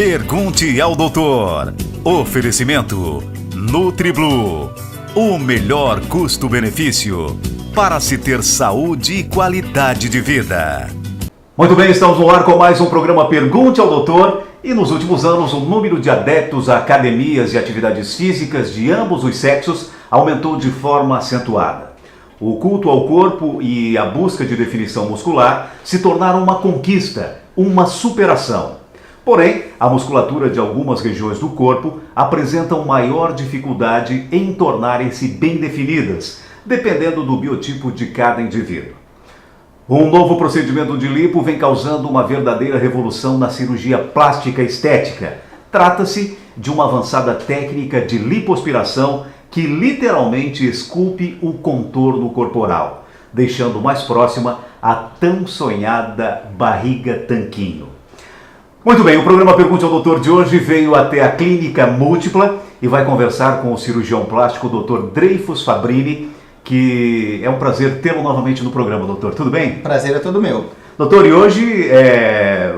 Pergunte ao doutor. Oferecimento NutriBlue. O melhor custo-benefício para se ter saúde e qualidade de vida. Muito bem, estamos no ar com mais um programa Pergunte ao Doutor. E nos últimos anos, o número de adeptos a academias e atividades físicas de ambos os sexos aumentou de forma acentuada. O culto ao corpo e a busca de definição muscular se tornaram uma conquista, uma superação. Porém, a musculatura de algumas regiões do corpo apresentam maior dificuldade em tornarem-se bem definidas, dependendo do biotipo de cada indivíduo. Um novo procedimento de lipo vem causando uma verdadeira revolução na cirurgia plástica estética. Trata-se de uma avançada técnica de lipoaspiração que literalmente esculpe o contorno corporal, deixando mais próxima a tão sonhada barriga tanquinho. Muito bem, o programa Pergunte ao Doutor de hoje veio até a Clínica Múltipla e vai conversar com o cirurgião plástico Dr. Dreyfus Fabrini, que é um prazer tê-lo novamente no programa, doutor. Tudo bem? Prazer é todo meu. Doutor, e hoje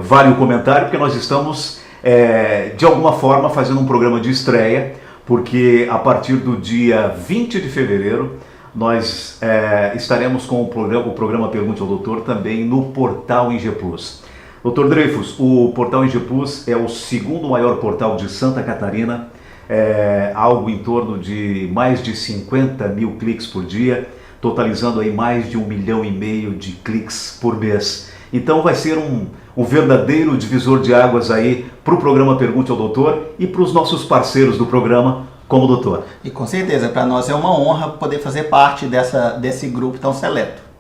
vale o comentário porque nós estamos, de alguma forma, fazendo um programa de estreia, porque a partir do dia 20 de fevereiro nós estaremos com o programa Pergunte ao Doutor também no portal IG Plus. Dr. Dreyfus, o portal IG Plus é o segundo maior portal de Santa Catarina, algo em torno de mais de 50 mil cliques por dia, totalizando aí mais de 1,5 milhão de cliques por mês. Então vai ser um verdadeiro divisor de águas aí para o programa Pergunte ao Doutor e para os nossos parceiros do programa, como o doutor. E com certeza, para nós é uma honra poder fazer parte desse grupo tão seleto.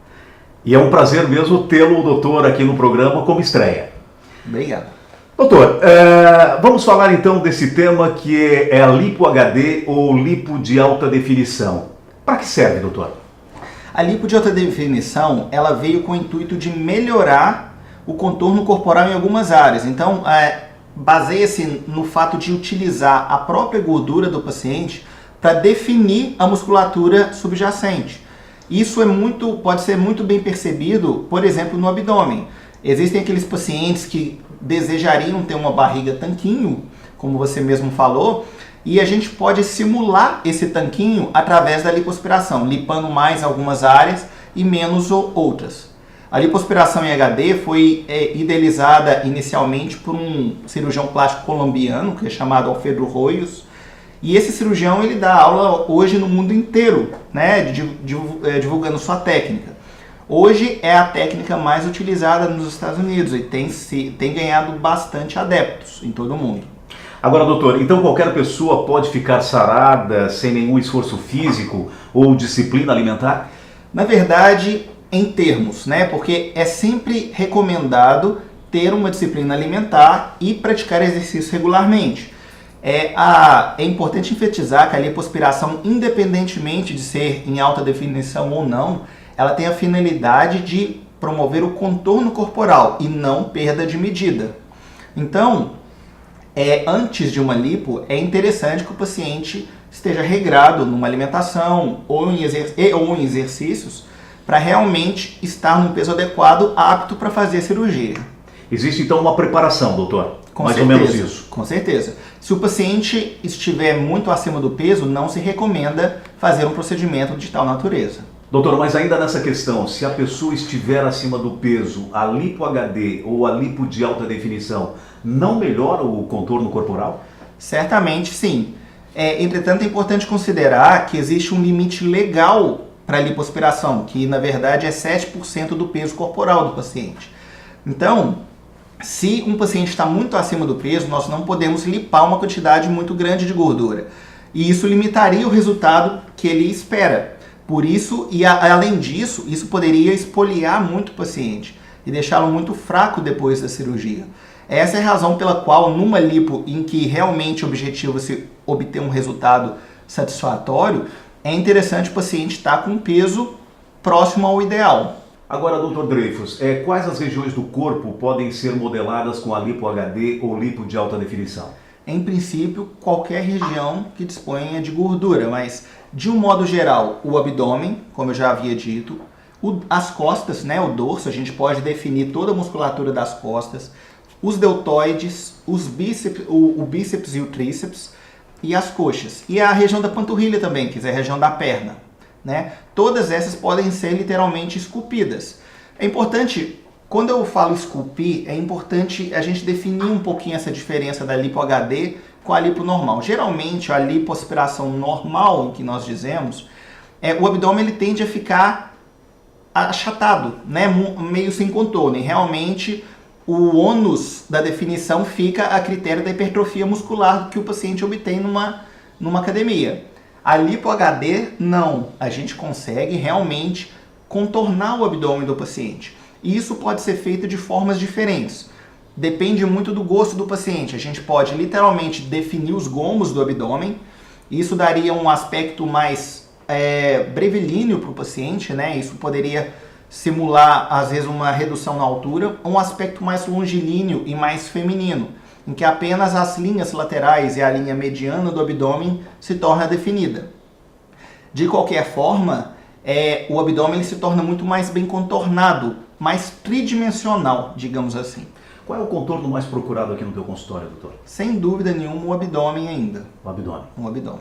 E é um prazer mesmo tê-lo, doutor, aqui no programa como estreia. Obrigado. Doutor, vamos falar então desse tema que é a lipo HD ou lipo de alta definição. Para que serve, doutor? A lipo de alta definição, ela veio com o intuito de melhorar o contorno corporal em algumas áreas. Então, baseia-se no fato de utilizar a própria gordura do paciente para definir a musculatura subjacente. Isso pode ser muito bem percebido, por exemplo, no abdômen. Existem aqueles pacientes que desejariam ter uma barriga tanquinho, como você mesmo falou, e a gente pode simular esse tanquinho através da lipoaspiração, lipando mais algumas áreas e menos outras. A lipoaspiração em HD foi idealizada inicialmente por um cirurgião plástico colombiano, que é chamado Alfredo Royos. E esse cirurgião ele dá aula hoje no mundo inteiro, né, divulgando sua técnica. Hoje é a técnica mais utilizada nos Estados Unidos e tem ganhado bastante adeptos em todo o mundo. Agora, doutor, então qualquer pessoa pode ficar sarada sem nenhum esforço físico ou disciplina alimentar? Na verdade, em termos, né, porque é sempre recomendado ter uma disciplina alimentar e praticar exercício regularmente. É importante enfatizar que a lipoaspiração, independentemente de ser em alta definição ou não, ela tem a finalidade de promover o contorno corporal e não perda de medida. Então, antes de uma lipo, é interessante que o paciente esteja regrado numa alimentação ou em exercícios para realmente estar num peso adequado, apto para fazer a cirurgia. Existe então uma preparação, doutor? Com Mais certeza, ou menos isso. Com certeza. Se o paciente estiver muito acima do peso, não se recomenda fazer um procedimento de tal natureza. Doutor, mas ainda nessa questão, se a pessoa estiver acima do peso, a lipo HD ou a lipo de alta definição não melhora o contorno corporal? Certamente sim. Entretanto, é importante considerar que existe um limite legal para a lipoaspiração, que na verdade é 7% do peso corporal do paciente. Então, se um paciente está muito acima do peso, nós não podemos lipar uma quantidade muito grande de gordura. E isso limitaria o resultado que ele espera. Por isso, e além disso, isso poderia espoliar muito o paciente e deixá-lo muito fraco depois da cirurgia. Essa é a razão pela qual, numa lipo em que realmente o objetivo é se obter um resultado satisfatório, é interessante o paciente estar com um peso próximo ao ideal. Agora, Dr. Dreyfus, quais as regiões do corpo podem ser modeladas com a lipo HD ou lipo de alta definição? Em princípio, qualquer região que disponha de gordura, mas de um modo geral, o abdômen, como eu já havia dito, as costas, né, o dorso, a gente pode definir toda a musculatura das costas, os deltoides, os bíceps, o bíceps e o tríceps, e as coxas. E a região da panturrilha também, que é a região da perna, né? Todas essas podem ser literalmente esculpidas. É importante, quando eu falo esculpir, é importante a gente definir um pouquinho essa diferença da lipo HD com a lipo normal. Geralmente, a lipoaspiração normal, que nós dizemos, o abdômen ele tende a ficar achatado, né? Meio sem contorno. E realmente, o ônus da definição fica a critério da hipertrofia muscular que o paciente obtém numa academia. A lipo HD, não. A gente consegue realmente contornar o abdômen do paciente. E isso pode ser feito de formas diferentes. Depende muito do gosto do paciente. A gente pode literalmente definir os gomos do abdômen. Isso daria um aspecto mais brevilíneo para o paciente, né? Isso poderia simular, às vezes, uma redução na altura. Um aspecto mais longilíneo e mais feminino, em que apenas as linhas laterais e a linha mediana do abdômen se torna definida. De qualquer forma, o abdômen ele se torna muito mais bem contornado, mais tridimensional, digamos assim. Qual é o contorno mais procurado aqui no teu consultório, doutor? Sem dúvida nenhuma, o abdômen ainda. O abdômen. O abdômen.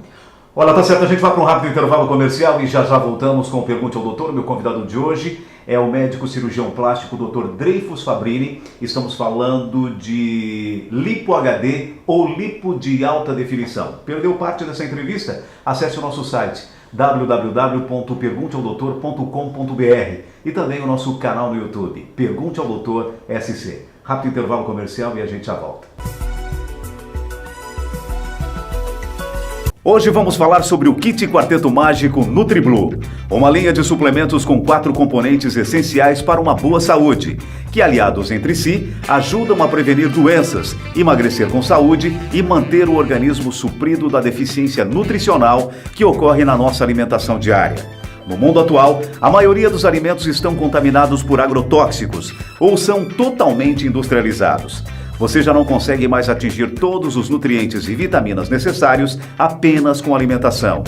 Olha, tá certo, a gente vai para um rápido intervalo comercial e já voltamos com o Pergunte ao Doutor. Meu convidado de hoje é o médico cirurgião plástico Dr. Dreyfus Fabrini. Estamos falando de lipo HD ou lipo de alta definição. Perdeu parte dessa entrevista? Acesse o nosso site www.pergunteaodoutor.com.br e também o nosso canal no YouTube, Pergunte ao Doutor SC. Rápido intervalo comercial e a gente já volta. Hoje vamos falar sobre o Kit Quarteto Mágico NutriBlue, uma linha de suplementos com 4 componentes essenciais para uma boa saúde, que aliados entre si ajudam a prevenir doenças, emagrecer com saúde e manter o organismo suprido da deficiência nutricional que ocorre na nossa alimentação diária. No mundo atual, a maioria dos alimentos estão contaminados por agrotóxicos ou são totalmente industrializados. Você já não consegue mais atingir todos os nutrientes e vitaminas necessários apenas com alimentação.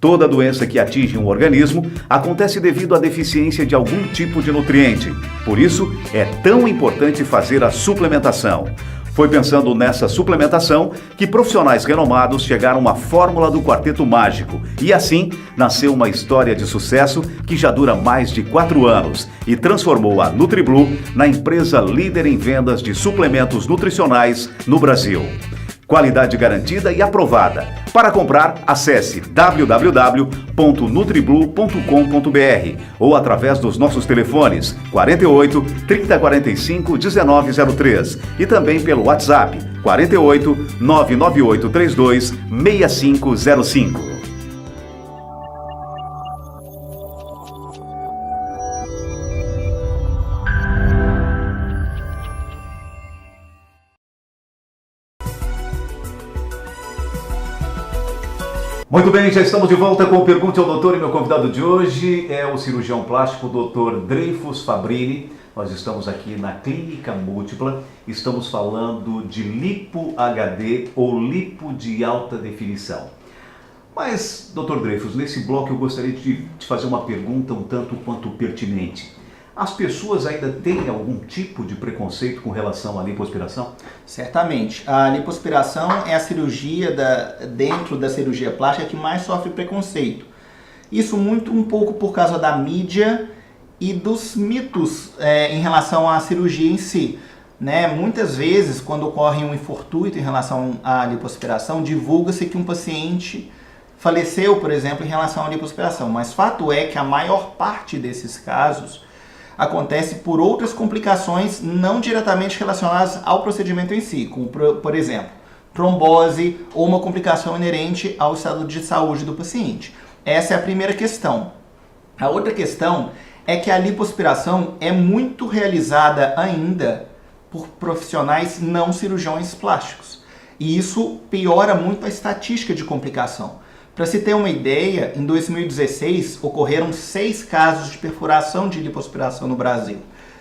Toda doença que atinge um organismo acontece devido à deficiência de algum tipo de nutriente. Por isso, é tão importante fazer a suplementação. Foi pensando nessa suplementação que profissionais renomados chegaram à fórmula do Quarteto Mágico e assim nasceu uma história de sucesso que já dura mais de 4 anos e transformou a NutriBlue na empresa líder em vendas de suplementos nutricionais no Brasil. Qualidade garantida e aprovada. Para comprar, acesse www.nutriblue.com.br ou através dos nossos telefones 48 3045 1903 e também pelo WhatsApp 48 99832 6505. Muito bem, já estamos de volta com o Pergunte ao Doutor e meu convidado de hoje é o cirurgião plástico Dr. Dreyfus Fabrini. Nós estamos aqui na Clínica Múltipla, estamos falando de lipo HD ou lipo de alta definição. Mas, Dr. Dreyfus, nesse bloco eu gostaria de te fazer uma pergunta um tanto quanto pertinente. As pessoas ainda têm algum tipo de preconceito com relação à lipoaspiração? Certamente. A lipoaspiração é a cirurgia dentro da cirurgia plástica que mais sofre preconceito. Isso um pouco por causa da mídia e dos mitos em relação à cirurgia em si. Né? Muitas vezes, quando ocorre um infortúnio em relação à lipoaspiração, divulga-se que um paciente faleceu, por exemplo, em relação à lipoaspiração. Mas fato é que a maior parte desses casos acontece por outras complicações não diretamente relacionadas ao procedimento em si, como, por exemplo, trombose ou uma complicação inerente ao estado de saúde do paciente. Essa é a primeira questão. A outra questão é que a lipoaspiração é muito realizada ainda por profissionais não cirurgiões plásticos. E isso piora muito a estatística de complicação. Para se ter uma ideia, em 2016 ocorreram 6 casos de perfuração de lipoaspiração no Brasil,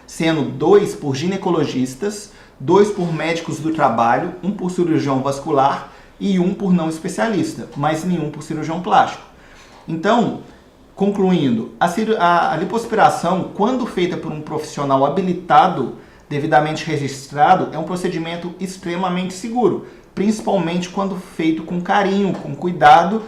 sendo 2 por ginecologistas, 2 por médicos do trabalho, 1 por cirurgião vascular e 1 por não especialista, mas nenhum por cirurgião plástico. Então, concluindo, a lipoaspiração, quando feita por um profissional habilitado devidamente registrado, é um procedimento extremamente seguro, principalmente quando feito com carinho, com cuidado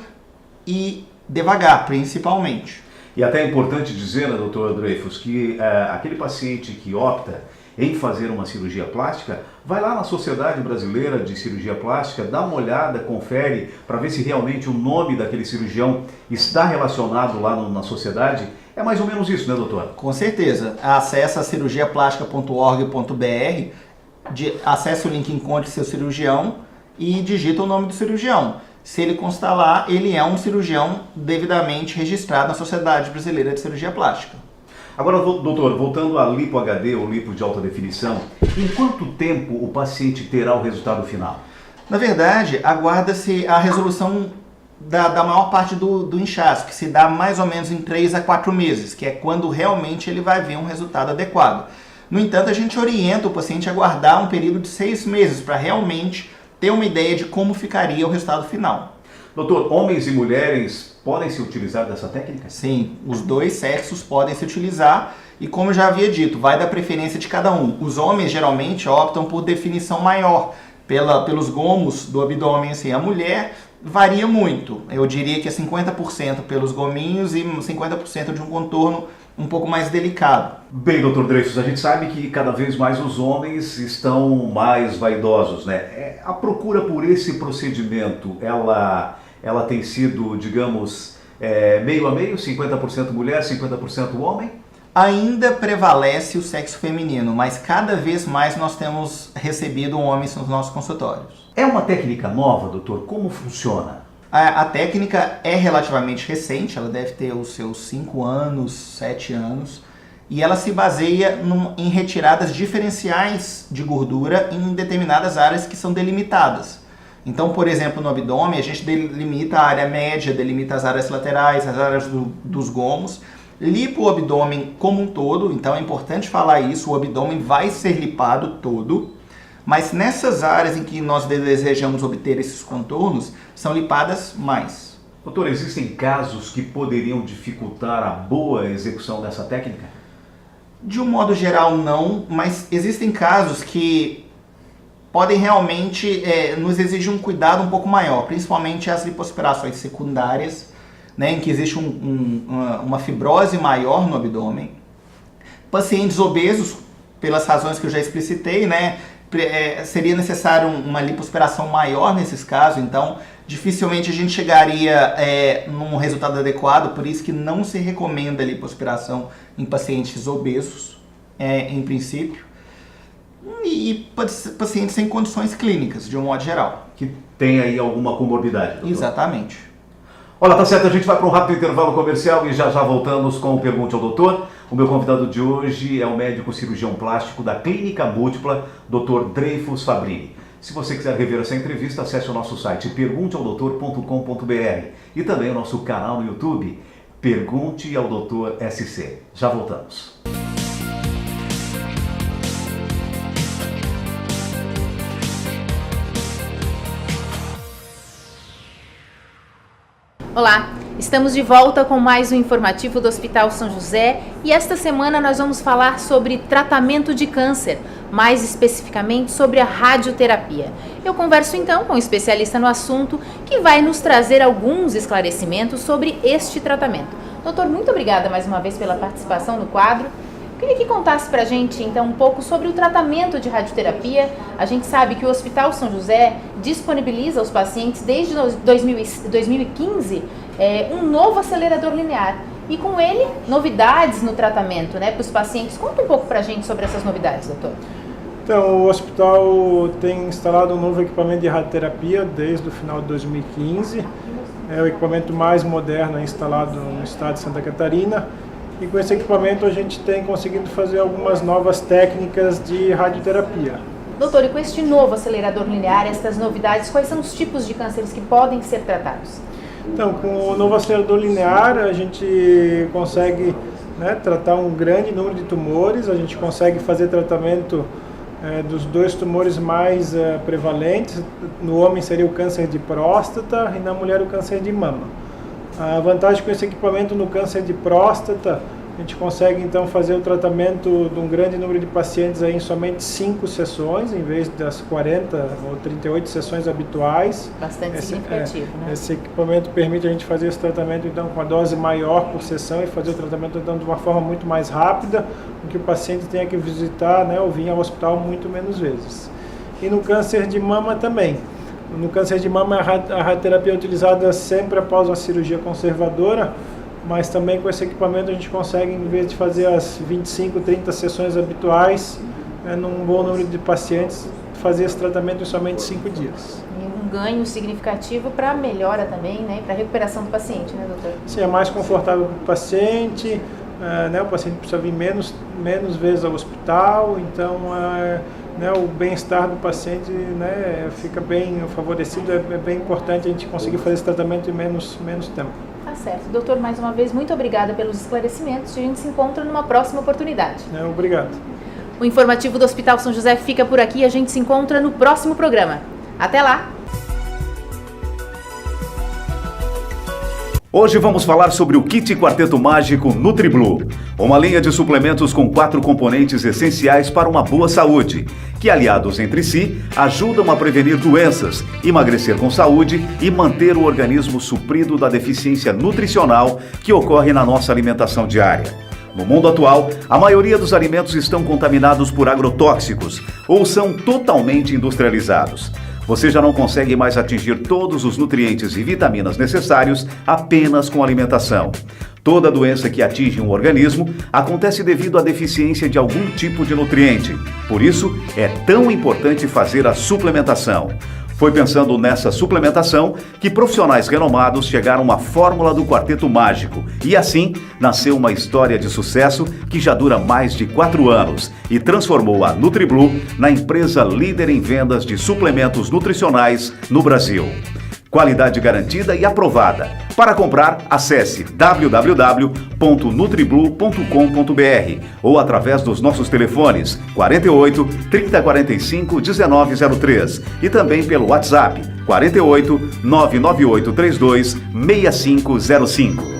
e devagar, principalmente. E até é importante dizer, né, doutor Dreyfus, que aquele paciente que opta em fazer uma cirurgia plástica, vai lá na Sociedade Brasileira de Cirurgia Plástica, dá uma olhada, confere, para ver se realmente o nome daquele cirurgião está relacionado lá na sociedade. É mais ou menos isso, né, doutor? Com certeza. Acesse cirurgiaplástica.org.br, acesse o link Encontre Seu Cirurgião e digita o nome do cirurgião. Se ele constar lá, ele é um cirurgião devidamente registrado na Sociedade Brasileira de Cirurgia Plástica. Agora, doutor, voltando a lipo HD ou lipo de alta definição, em quanto tempo o paciente terá o resultado final? Na verdade, aguarda-se a resolução da maior parte do inchaço, que se dá mais ou menos em 3 a 4 meses, que é quando realmente ele vai ver um resultado adequado. No entanto, a gente orienta o paciente a aguardar um período de 6 meses para realmente ter uma ideia de como ficaria o resultado final. Doutor, homens e mulheres podem se utilizar dessa técnica? Sim, os dois sexos podem se utilizar e, como eu já havia dito, vai da preferência de cada um. Os homens geralmente optam por definição maior, pelos gomos do abdômen, assim. A mulher varia muito, eu diria que é 50% pelos gominhos e 50% de um contorno um pouco mais delicado. Bem, doutor Dreyfus, a gente sabe que cada vez mais os homens estão mais vaidosos, né? A procura por esse procedimento, ela tem sido, digamos, meio a meio, 50% mulher, 50% homem? Ainda prevalece o sexo feminino, mas cada vez mais nós temos recebido homens nos nossos consultórios. É uma técnica nova, doutor? Como funciona? A técnica é relativamente recente, ela deve ter os seus 5 anos, 7 anos, e ela se baseia em retiradas diferenciais de gordura em determinadas áreas que são delimitadas. Então, por exemplo, no abdômen, a gente delimita a área média, delimita as áreas laterais, as áreas dos gomos, lipa o abdômen como um todo, então é importante falar isso, o abdômen vai ser lipado todo, mas nessas áreas em que nós desejamos obter esses contornos, são lipadas mais. Doutor, existem casos que poderiam dificultar a boa execução dessa técnica? De um modo geral, não, mas existem casos que podem realmente nos exigir um cuidado um pouco maior, principalmente as lipoaspirações secundárias, né, em que existe uma fibrose maior no abdômen. Pacientes obesos, pelas razões que eu já explicitei, né, seria necessário uma lipoaspiração maior nesses casos, então dificilmente a gente chegaria num resultado adequado, por isso que não se recomenda a lipoaspiração em pacientes obesos, em princípio, e pacientes sem condições clínicas, de um modo geral. Que tem aí alguma comorbidade, doutor? Exatamente. Olha, tá certo, a gente vai para um rápido intervalo comercial e já voltamos com o Pergunte ao Doutor. O meu convidado de hoje é o médico cirurgião plástico da Clínica Múltipla, Dr. Dreyfus Fabrini. Se você quiser rever essa entrevista, acesse o nosso site pergunteaodoutor.com.br e também o nosso canal no YouTube, Pergunte ao Doutor SC. Já voltamos. Olá, estamos de volta com mais um informativo do Hospital São José e esta semana nós vamos falar sobre tratamento de câncer, mais especificamente sobre a radioterapia. Eu converso então com um especialista no assunto que vai nos trazer alguns esclarecimentos sobre este tratamento. Doutor, muito obrigada mais uma vez pela participação no quadro. Queria que contasse pra gente, então, um pouco sobre o tratamento de radioterapia. A gente sabe que o Hospital São José disponibiliza aos pacientes, desde 2015, um novo acelerador linear. E com ele, novidades no tratamento, né, para os pacientes. Conta um pouco pra gente sobre essas novidades, doutor. Então, o hospital tem instalado um novo equipamento de radioterapia desde o final de 2015. É o equipamento mais moderno instalado no estado de Santa Catarina. E com esse equipamento a gente tem conseguido fazer algumas novas técnicas de radioterapia. Doutor, e com este novo acelerador linear, estas novidades, quais são os tipos de cânceres que podem ser tratados? Então, com o novo acelerador linear, a gente consegue, né, tratar um grande número de tumores, a gente consegue fazer tratamento dos 2 tumores mais prevalentes. No homem seria o câncer de próstata e na mulher o câncer de mama. A vantagem com esse equipamento no câncer de próstata, A gente consegue então fazer o tratamento de um grande número de pacientes aí em somente 5 sessões, em vez das 40 ou 38 sessões habituais. Bastante significativo, né? Esse equipamento permite a gente fazer esse tratamento então com a dose maior por sessão e fazer o tratamento então de uma forma muito mais rápida, em que o paciente tenha que visitar, né, ou vir ao hospital muito menos vezes. E no câncer de mama também. No câncer de mama a radioterapia é utilizada sempre após uma cirurgia conservadora, mas também com esse equipamento a gente consegue, em vez de fazer as 25, 30 sessões habituais, num bom número de pacientes, fazer esse tratamento em somente 5 dias. E um ganho significativo para a melhora também, né? Para a recuperação do paciente, né, doutor? Sim, é mais confortável para o paciente, né? O paciente precisa vir menos vezes ao hospital, então né, o bem-estar do paciente, né, fica bem favorecido, é bem importante a gente conseguir fazer esse tratamento em menos tempo. Tá certo. Doutor, mais uma vez, muito obrigada pelos esclarecimentos. A gente se encontra numa próxima oportunidade. Obrigado. O informativo do Hospital São José fica por aqui. A gente se encontra no próximo programa. Até lá! Hoje vamos falar sobre o Kit Quarteto Mágico NutriBlue, uma linha de suplementos com 4 componentes essenciais para uma boa saúde, que aliados entre si, ajudam a prevenir doenças, emagrecer com saúde e manter o organismo suprido da deficiência nutricional que ocorre na nossa alimentação diária. No mundo atual, a maioria dos alimentos estão contaminados por agrotóxicos ou são totalmente industrializados. Você já não consegue mais atingir todos os nutrientes e vitaminas necessários apenas com alimentação. Toda doença que atinge um organismo acontece devido à deficiência de algum tipo de nutriente. Por isso, é tão importante fazer a suplementação. Foi pensando nessa suplementação que profissionais renomados chegaram à fórmula do Quarteto Mágico e assim nasceu uma história de sucesso que já dura mais de 4 anos e transformou a NutriBlue na empresa líder em vendas de suplementos nutricionais no Brasil. Qualidade garantida e aprovada. Para comprar, acesse www.nutriblue.com.br ou através dos nossos telefones 48 3045 1903 e também pelo WhatsApp 48 99832 6505.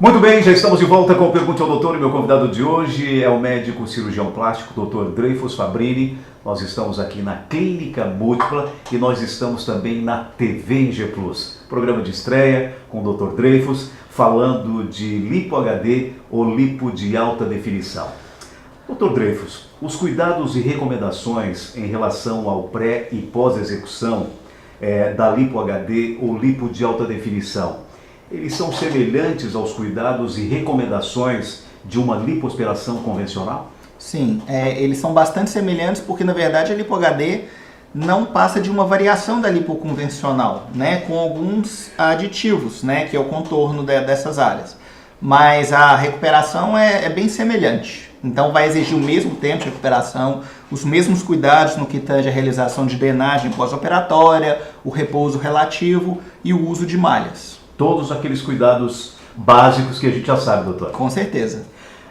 Muito bem, já estamos de volta com o Pergunte ao Doutor e meu convidado de hoje é o médico cirurgião plástico, Dr. Dreyfus Fabrini. Nós estamos aqui na Clínica Múltipla e nós estamos também na TV G+, programa de estreia com o Dr. Dreyfus, falando de lipo HD ou lipo de alta definição. Dr. Dreyfus, os cuidados e recomendações em relação ao pré e pós-execução da lipo HD ou lipo de alta definição, eles são semelhantes aos cuidados e recomendações de uma lipoaspiração convencional? Sim, eles são bastante semelhantes porque, na verdade, a lipo HD não passa de uma variação da lipo convencional, né, com alguns aditivos, né, que é o contorno dessas áreas. Mas a recuperação é bem semelhante. Então vai exigir o mesmo tempo de recuperação, os mesmos cuidados no que tange a realização de drenagem pós-operatória, o repouso relativo e o uso de malhas. Todos aqueles cuidados básicos que a gente já sabe, doutor. Com certeza.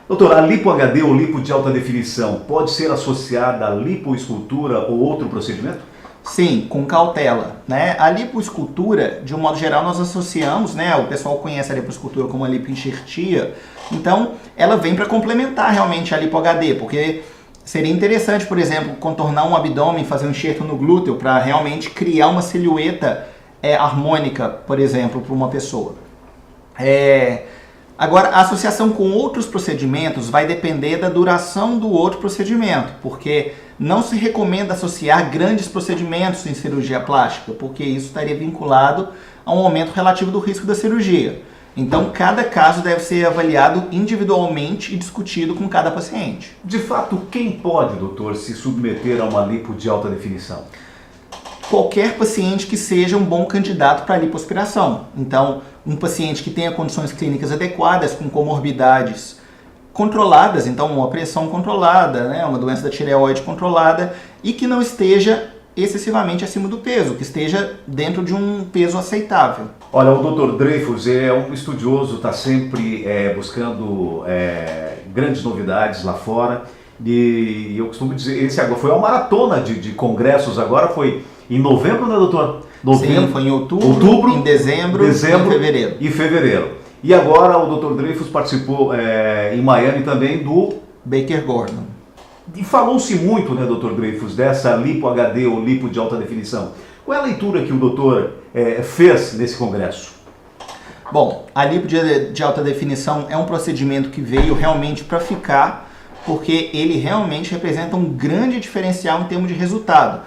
Doutor, a lipo HD ou lipo de alta definição pode ser associada à lipoescultura ou outro procedimento? Sim, com cautela, né? A lipoescultura, de um modo geral, nós associamos, né? O pessoal conhece a lipoescultura como a lipoenxertia. Então, ela vem para complementar realmente a lipo HD, porque seria interessante, por exemplo, contornar um abdômen, fazer um enxerto no glúteo para realmente criar uma silhueta harmônica, por exemplo, para uma pessoa. Agora, a associação com outros procedimentos vai depender da duração do outro procedimento, porque não se recomenda associar grandes procedimentos em cirurgia plástica, porque isso estaria vinculado a um aumento relativo do risco da cirurgia. Então, cada caso deve ser avaliado individualmente e discutido com cada paciente. De fato, quem pode, doutor, se submeter a uma lipo de alta definição? Qualquer paciente que seja um bom candidato para lipoaspiração. Então, um paciente que tenha condições clínicas adequadas, com comorbidades controladas, então uma pressão controlada, né, uma doença da tireoide controlada, e que não esteja excessivamente acima do peso, que esteja dentro de um peso aceitável. Olha, o Dr. Dreyfus é um estudioso, está sempre buscando grandes novidades lá fora. E eu costumo dizer, esse agora foi uma maratona de congressos, agora foi em novembro, né, doutor? Sim, foi em outubro, em dezembro e em fevereiro. E agora o Dr. Dreyfus participou em Miami também do Baker Gordon. E falou-se muito, né, Dr. Dreyfus, dessa lipo HD ou lipo de alta definição. Qual é a leitura que o doutor fez nesse congresso? Bom, a lipo de alta definição é um procedimento que veio realmente para ficar, porque ele realmente representa um grande diferencial em termos de resultado.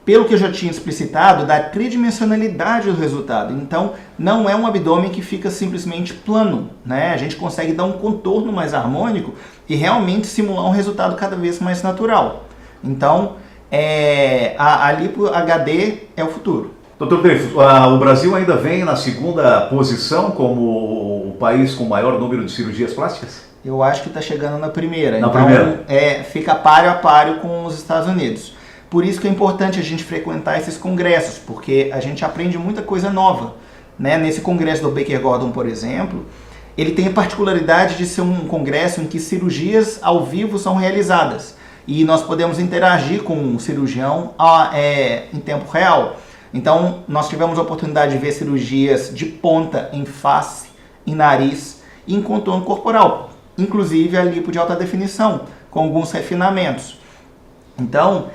Pelo que eu já tinha explicitado, da tridimensionalidade do resultado. Então, não é um abdômen que fica simplesmente plano, né? A gente consegue dar um contorno mais harmônico e realmente simular um resultado cada vez mais natural. Então, a lipo HD é o futuro. Dr. Dreyfus, o Brasil ainda vem na segunda posição como o país com o maior número de cirurgias plásticas? Eu acho que está chegando na primeira. Na primeira? Fica páreo a páreo com os Estados Unidos. Por isso que é importante a gente frequentar esses congressos, porque a gente aprende muita coisa nova, né? Nesse congresso do Baker Gordon, por exemplo, ele tem a particularidade de ser um congresso em que cirurgias ao vivo são realizadas. E nós podemos interagir com o cirurgião em tempo real. Então, nós tivemos a oportunidade de ver cirurgias de ponta em face, em nariz e em contorno corporal. Inclusive a lipo de alta definição, com alguns refinamentos. Então,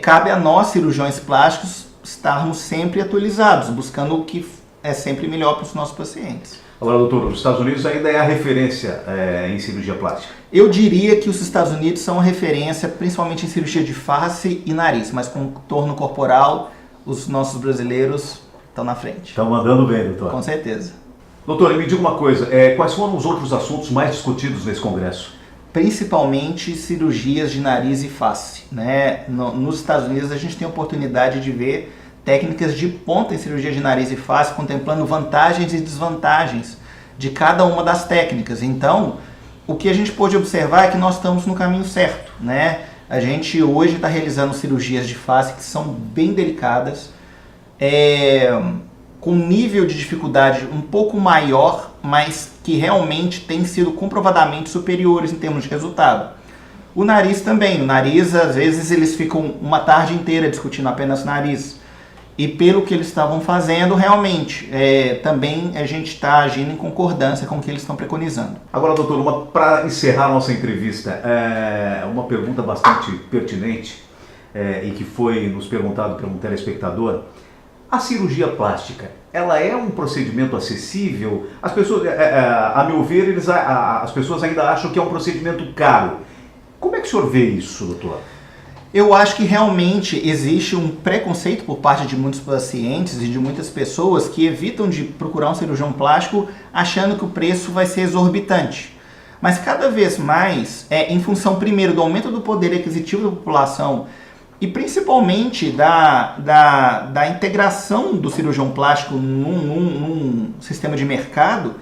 cabe a nós, cirurgiões plásticos, estarmos sempre atualizados, buscando o que é sempre melhor para os nossos pacientes. Agora, doutor, os Estados Unidos ainda é a referência em cirurgia plástica? Eu diria que os Estados Unidos são a referência, principalmente em cirurgia de face e nariz, mas com contorno corporal, os nossos brasileiros estão na frente. Estão mandando bem, doutor. Com certeza. Doutor, me diga uma coisa, quais foram os outros assuntos mais discutidos nesse congresso? Principalmente cirurgias de nariz e face, né? Nos Estados Unidos a gente tem a oportunidade de ver técnicas de ponta em cirurgia de nariz e face, contemplando vantagens e desvantagens de cada uma das técnicas. Então, o que a gente pôde observar é que nós estamos no caminho certo, né? A gente hoje está realizando cirurgias de face que são bem delicadas, com nível de dificuldade um pouco maior, mas que realmente têm sido comprovadamente superiores em termos de resultado. O nariz também. O nariz, às vezes, eles ficam uma tarde inteira discutindo apenas nariz. E pelo que eles estavam fazendo, realmente, também a gente está agindo em concordância com o que eles estão preconizando. Agora, doutor, para encerrar a nossa entrevista, uma pergunta bastante pertinente e que foi nos perguntado por um telespectador. A cirurgia plástica, ela é um procedimento acessível? As pessoas, a meu ver, as pessoas ainda acham que é um procedimento caro. Como é que o senhor vê isso, doutor? Eu acho que realmente existe um preconceito por parte de muitos pacientes e de muitas pessoas que evitam de procurar um cirurgião plástico achando que o preço vai ser exorbitante. Mas cada vez mais, em função primeiro do aumento do poder aquisitivo da população e principalmente da integração do cirurgião plástico num sistema de mercado,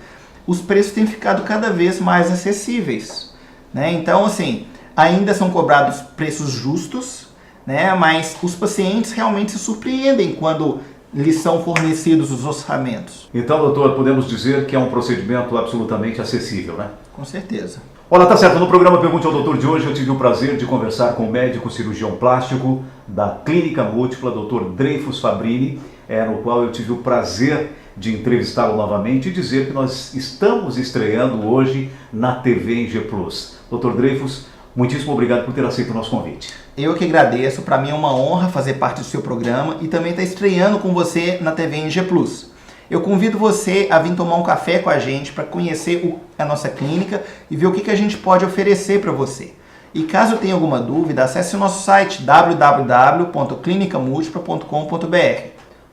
os preços têm ficado cada vez mais acessíveis, né? Então, assim, ainda são cobrados preços justos, né? Mas os pacientes realmente se surpreendem quando lhes são fornecidos os orçamentos. Então, doutor, podemos dizer que é um procedimento absolutamente acessível, né? Com certeza. Olha, tá certo. No programa Pergunte ao Doutor de hoje, eu tive o prazer de conversar com o médico cirurgião plástico da Clínica Múltipla, Dr. Dreyfus Fabrini, no qual eu tive o prazer de entrevistá-lo novamente e dizer que nós estamos estreando hoje na TV NG Plus. Dr. Dreyfus, muitíssimo obrigado por ter aceito o nosso convite. Eu que agradeço, para mim é uma honra fazer parte do seu programa e também estar estreando com você na TV NG Plus. Eu convido você a vir tomar um café com a gente para conhecer a nossa clínica e ver o que a gente pode oferecer para você. E caso tenha alguma dúvida, acesse o nosso site www.clinicamultipla.com.br.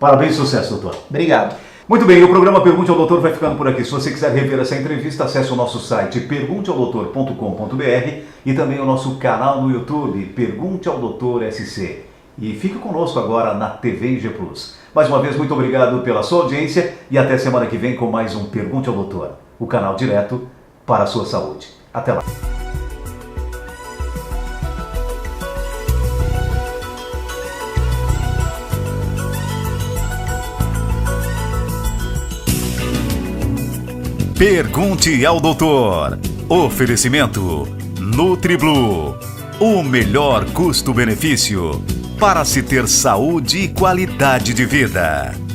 Parabéns e sucesso, doutor. Obrigado. Muito bem, o programa Pergunte ao Doutor vai ficando por aqui. Se você quiser rever essa entrevista, acesse o nosso site pergunteaodoutor.com.br e também o nosso canal no YouTube, Pergunte ao Doutor SC. E fique conosco agora na TV NG Plus. Mais uma vez, muito obrigado pela sua audiência e até semana que vem com mais um Pergunte ao Doutor, o canal direto para a sua saúde. Até lá. Pergunte ao doutor. Oferecimento NutriBlue. O melhor custo-benefício para se ter saúde e qualidade de vida.